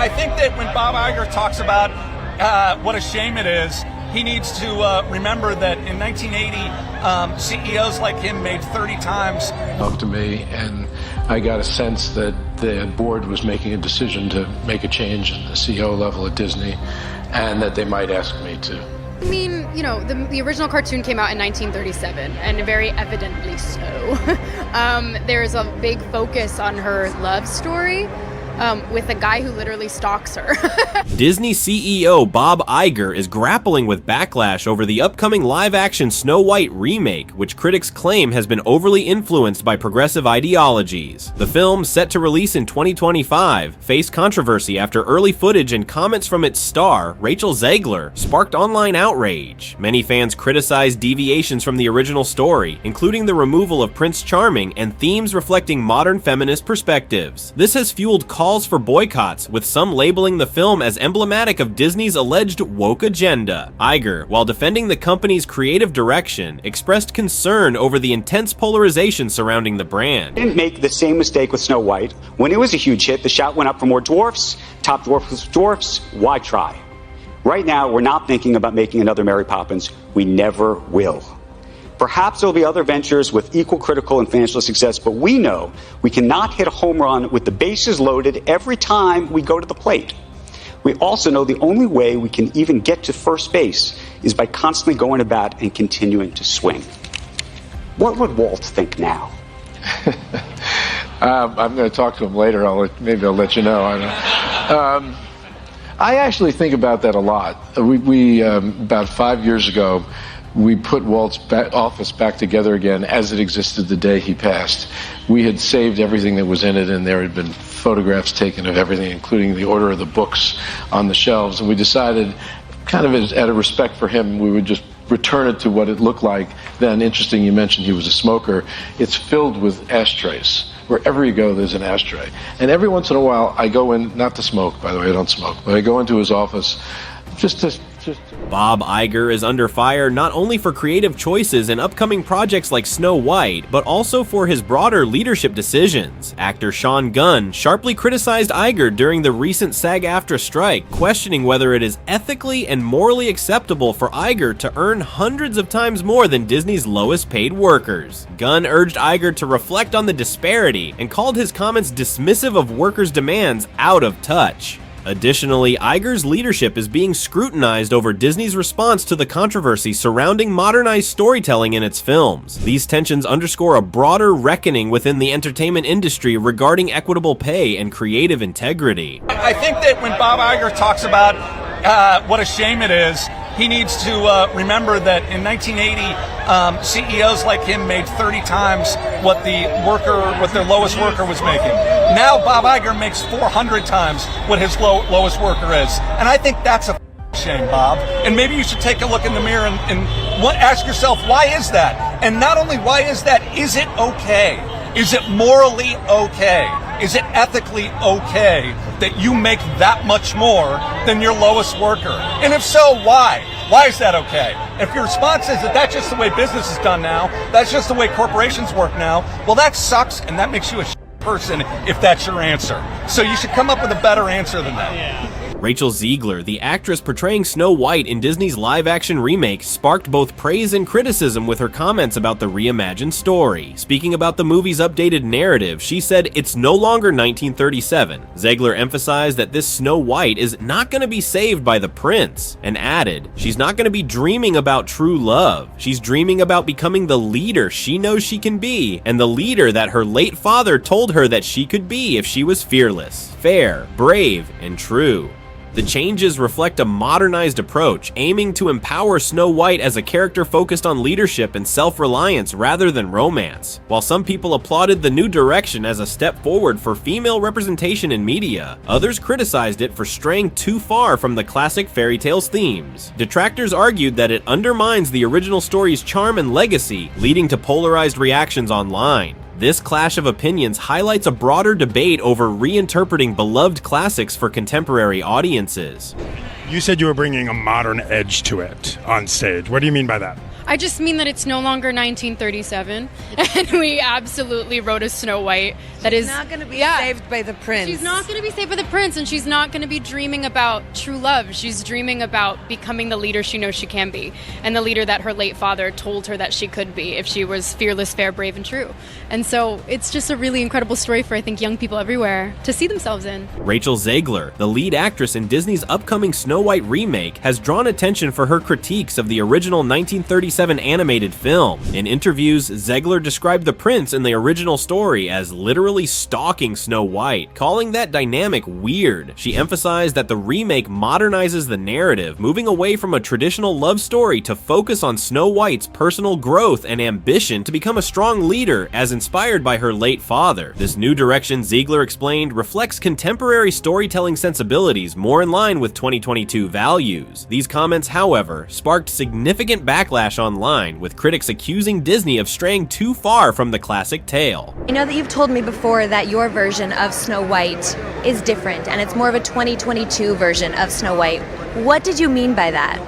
I think that when Bob Iger talks about what a shame it is, he needs to remember that in 1980, CEOs like him made 30 times. Up to me, and I got a sense that the board was making a decision to make a change at the CEO level at Disney, and that they might ask me to. I mean, you know, the original cartoon came out in 1937, and very evidently so. There's a big focus on her love story. With a guy who literally stalks her. Disney CEO Bob Iger is grappling with backlash over the upcoming live-action Snow White remake, which critics claim has been overly influenced by progressive ideologies. The film, set to release in 2025, faced controversy after early footage and comments from its star, Rachel Zegler, sparked online outrage. Many fans criticized deviations from the original story, including the removal of Prince Charming and themes reflecting modern feminist perspectives. This has fueled calls for boycotts, with some labeling the film as emblematic of Disney's alleged woke agenda. Iger, while defending the company's creative direction, expressed concern over the intense polarization surrounding the brand. Didn't make the same mistake with Snow White. When it was a huge hit, the shout went up for more dwarfs. Top dwarf was dwarfs. Why try? Right now, we're not thinking about making another Mary Poppins. We never will. Perhaps there'll be other ventures with equal critical and financial success, but we know we cannot hit a home run with the bases loaded every time we go to the plate. We also know the only way we can even get to first base is by constantly going to bat and continuing to swing. What would Walt think now? I'm going to talk to him later. Maybe I'll let you know. I actually think about that a lot. We about 5 years ago, we put Walt's office back together again as it existed the day he passed. We had saved everything that was in it, and there had been photographs taken of everything, including the order of the books on the shelves. And we decided, kind of out of respect for him, we would just return it to what it looked like then. Interesting, you mentioned he was a smoker. It's filled with ashtrays. Wherever you go, there's an ashtray. And every once in a while, I go in, not to smoke, by the way, I don't smoke, but I go into his office just to Bob Iger is under fire not only for creative choices in upcoming projects like Snow White, but also for his broader leadership decisions. Actor Sean Gunn sharply criticized Iger during the recent SAG-AFTRA strike, questioning whether it is ethically and morally acceptable for Iger to earn hundreds of times more than Disney's lowest paid workers. Gunn urged Iger to reflect on the disparity and called his comments dismissive of workers' demands out of touch. Additionally, Iger's leadership is being scrutinized over Disney's response to the controversy surrounding modernized storytelling in its films. These tensions underscore a broader reckoning within the entertainment industry regarding equitable pay and creative integrity. I think that when Bob Iger talks about what a shame it is, he needs to remember that in 1980, CEOs like him made 30 times what their lowest worker was making. Now Bob Iger makes 400 times what his lowest worker is. And I think that's a shame, Bob. And maybe you should take a look in the mirror and ask yourself, why is that? And not only why is that, is it okay? Is it morally okay? Is it ethically okay that you make that much more than your lowest worker? And if so, why? Why is that okay? If your response is that that's just the way business is done now, that's just the way corporations work now, well, that sucks, and that makes you a person if that's your answer. So you should come up with a better answer than that. Yeah. Rachel Zegler, the actress portraying Snow White in Disney's live-action remake, sparked both praise and criticism with her comments about the reimagined story. Speaking about the movie's updated narrative, she said it's no longer 1937. Zegler emphasized that this Snow White is not going to be saved by the prince, and added, she's not going to be dreaming about true love. She's dreaming about becoming the leader she knows she can be, and the leader that her late father told her that she could be if she was fearless, fair, brave, and true. The changes reflect a modernized approach, aiming to empower Snow White as a character focused on leadership and self-reliance rather than romance. While some people applauded the new direction as a step forward for female representation in media, others criticized it for straying too far from the classic fairy tales themes. Detractors argued that it undermines the original story's charm and legacy, leading to polarized reactions online. This clash of opinions highlights a broader debate over reinterpreting beloved classics for contemporary audiences. You said you were bringing a modern edge to it on stage. What do you mean by that? I just mean that it's no longer 1937, and we absolutely wrote a Snow White that is not going to be saved by the prince. She's not going to be saved by the prince, and she's not going to be dreaming about true love. She's dreaming about becoming the leader she knows she can be, and the leader that her late father told her that she could be if she was fearless, fair, brave, and true. And so it's just a really incredible story for, I think, young people everywhere to see themselves in. Rachel Zegler, the lead actress in Disney's upcoming Snow White remake, has drawn attention for her critiques of the original 1937 animated film. In interviews, Zegler described the prince in the original story as literally stalking Snow White, calling that dynamic weird. She emphasized that the remake modernizes the narrative, moving away from a traditional love story to focus on Snow White's personal growth and ambition to become a strong leader, as inspired by her late father. This new direction, Zegler explained, reflects contemporary storytelling sensibilities more in line with 2022 values. These comments, however, sparked significant backlash online, with critics accusing Disney of straying too far from the classic tale. I know that you've told me before that your version of Snow White is different, and it's more of a 2022 version of Snow White. What did you mean by that?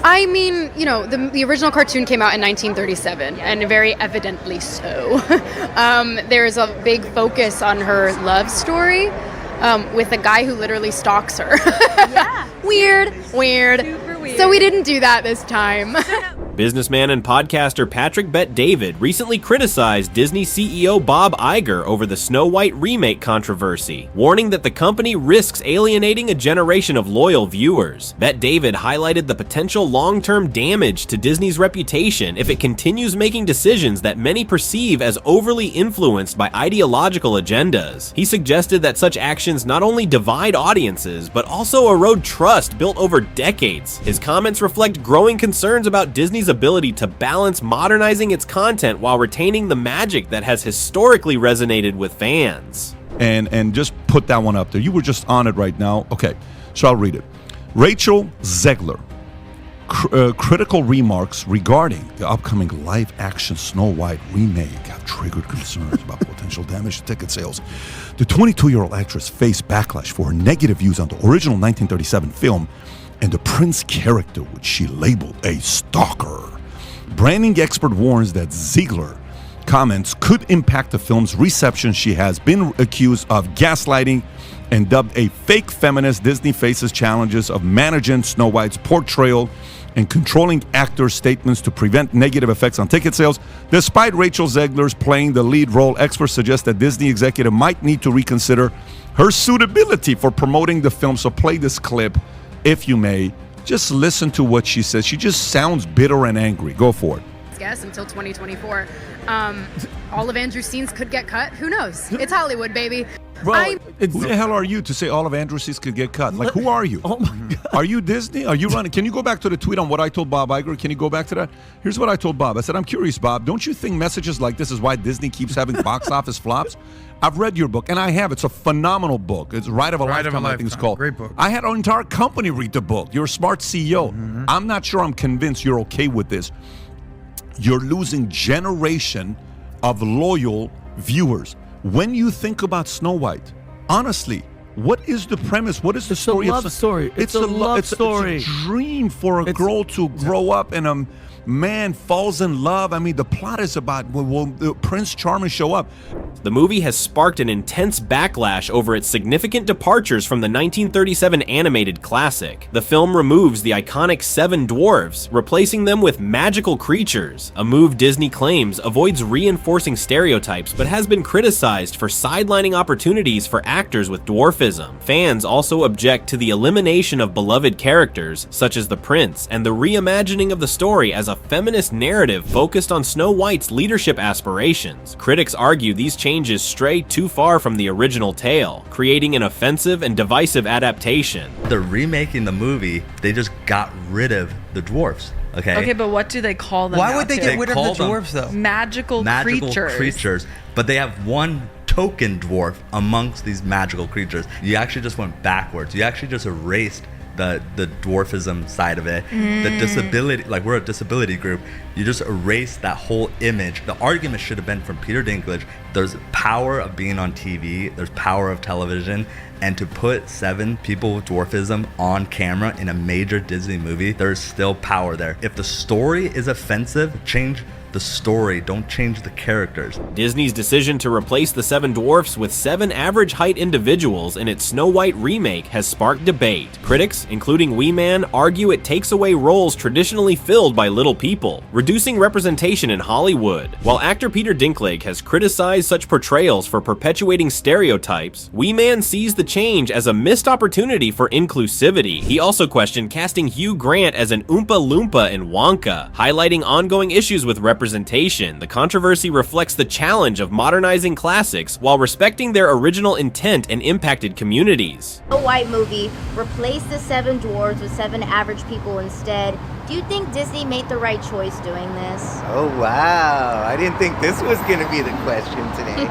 I mean, you know, the original cartoon came out in 1937, and very evidently so. There's a big focus on her love story with a guy who literally stalks her. Yeah. Weird. Super weird. So we didn't do that this time. Businessman and podcaster Patrick Bet-David recently criticized Disney CEO Bob Iger over the Snow White remake controversy, warning that the company risks alienating a generation of loyal viewers. Bet-David highlighted the potential long-term damage to Disney's reputation if it continues making decisions that many perceive as overly influenced by ideological agendas. He suggested that such actions not only divide audiences, but also erode trust built over decades. His comments reflect growing concerns about Disney's ability to balance modernizing its content while retaining the magic that has historically resonated with fans. And just put that one up there. You were just on it right now. Okay, so I'll read it. Rachel Zegler, critical remarks regarding the upcoming live-action Snow White remake have triggered concerns about potential damage to ticket sales. The 22-year-old actress faced backlash for her negative views on the original 1937 film and the prince character, which she labeled a stalker. Branding expert warns that Zegler comments could impact the film's reception. She has been accused of gaslighting and dubbed a fake feminist. Disney faces challenges of managing Snow White's portrayal and controlling actors' statements to prevent negative effects on ticket sales. Despite Rachel Zegler's playing the lead role, experts suggest that Disney executive might need to reconsider her suitability for promoting the film. So play this clip, if you may. Just listen to what she says. She just sounds bitter and angry. Go for it. Guess until 2024. All of Andrew's scenes could get cut. Who knows? It's Hollywood, baby. Well, who the hell are you to say all of Andrew's scenes could get cut? Like, who are you? Oh my God. Are you Disney? Are you running? Can you go back to the tweet on what I told Bob Iger? Can you go back to that? Here's what I told Bob. I said, I'm curious, Bob, don't you think messages like this is why Disney keeps having box office flops? I've read your book, and I have. It's a phenomenal book. It's Ride of a Lifetime, I think it's called. Great book. I had our entire company read the book. You're a smart CEO. Mm-hmm. I'm not sure I'm convinced you're okay with this. You're losing generation of loyal viewers. When you think about Snow White, honestly, what is the premise? What is the story? It's a love story. It's a love story. It's a dream for a girl to grow up and a man falls in love. I mean, the plot is about will Prince Charming show up. The movie has sparked an intense backlash over its significant departures from the 1937 animated classic. The film removes the iconic 7 dwarves, replacing them with magical creatures, a move Disney claims avoids reinforcing stereotypes but has been criticized for sidelining opportunities for actors with dwarfism. Fans also object to the elimination of beloved characters, such as the prince, and the reimagining of the story as a feminist narrative focused on Snow White's leadership aspirations. Critics argue these changes stray too far from the original tale, creating an offensive and divisive adaptation. They're remaking the movie, they just got rid of the dwarfs. Okay, but what do they call them? Why would they get rid of the dwarves, though? Magical creatures. But they have one token dwarf amongst these magical creatures. You actually just went backwards. You actually just erased the dwarfism side of it, the disability, like we're a disability group, you just erase that whole image. The argument should have been from Peter Dinklage, there's power of being on TV, there's power of television, and to put 7 people with dwarfism on camera in a major Disney movie, there's still power there. If the story is offensive, change the story, don't change the characters. Disney's decision to replace the 7 dwarfs with 7 average height individuals in its Snow White remake has sparked debate. Critics, including Wee Man, argue it takes away roles traditionally filled by little people, reducing representation in Hollywood. While actor Peter Dinklage has criticized such portrayals for perpetuating stereotypes, Wee Man sees the change as a missed opportunity for inclusivity. He also questioned casting Hugh Grant as an Oompa Loompa in Wonka, highlighting ongoing issues with representation. The controversy reflects the challenge of modernizing classics while respecting their original intent and impacted communities. A White movie replaced the 7 dwarves with 7 average people instead. Do you think Disney made the right choice doing this? Oh wow, I didn't think this was gonna be the question today.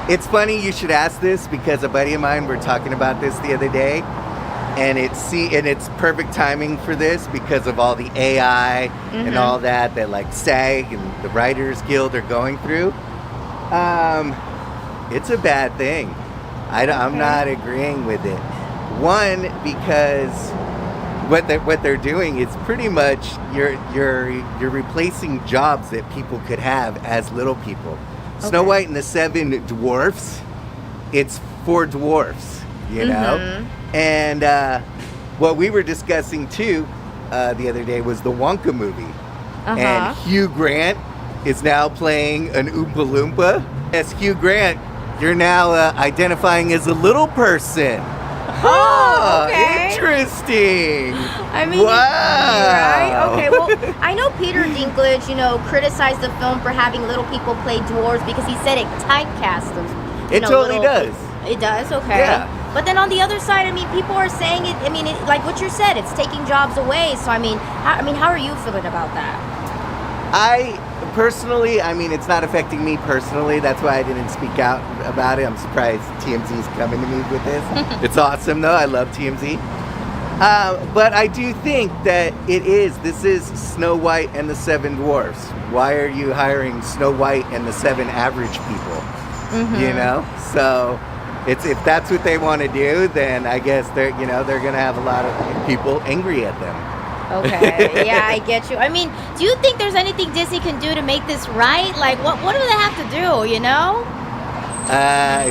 It's funny you should ask this because a buddy of mine, were talking about this the other day, and it's perfect timing for this because of all the AI and all that like SAG and the Writers Guild are going through. It's a bad thing. I'm not agreeing with it. One, because what they're doing is pretty much you're replacing jobs that people could have as little people. Okay. Snow White and the 7 dwarfs, it's for dwarfs, you know? And what we were discussing too the other day was the Wonka movie. And Hugh Grant is now playing an Oompa Loompa. As Hugh Grant, you're now identifying as a little person. Oh, okay. Interesting. I mean, wow. Right? Okay, well, I know Peter Dinklage, criticized the film for having little people play dwarves because he said it typecast them. It totally does. It does? Okay. Yeah. But then on the other side, people are saying it, like what you said, it's taking jobs away. So, how are you feeling about that? I personally, it's not affecting me personally. That's why I didn't speak out about it. I'm surprised TMZ's coming to me with this. It's awesome, though. I love TMZ. But I do think that this is Snow White and the 7 dwarfs. Why are you hiring Snow White and the 7 average people? So if that's what they want to do, then I guess they're going to have a lot of people angry at them. Okay, yeah, I get you. Do you think there's anything Disney can do to make this right? Like, what do they have to do,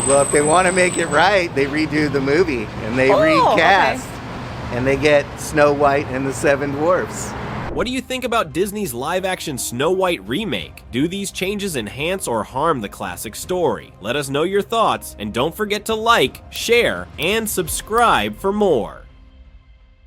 Well, if they want to make it right, they redo the movie and they recast. Okay. And they get Snow White and the 7 dwarfs. What do you think about Disney's live-action Snow White remake? Do these changes enhance or harm the classic story? Let us know your thoughts, and don't forget to like, share, and subscribe for more.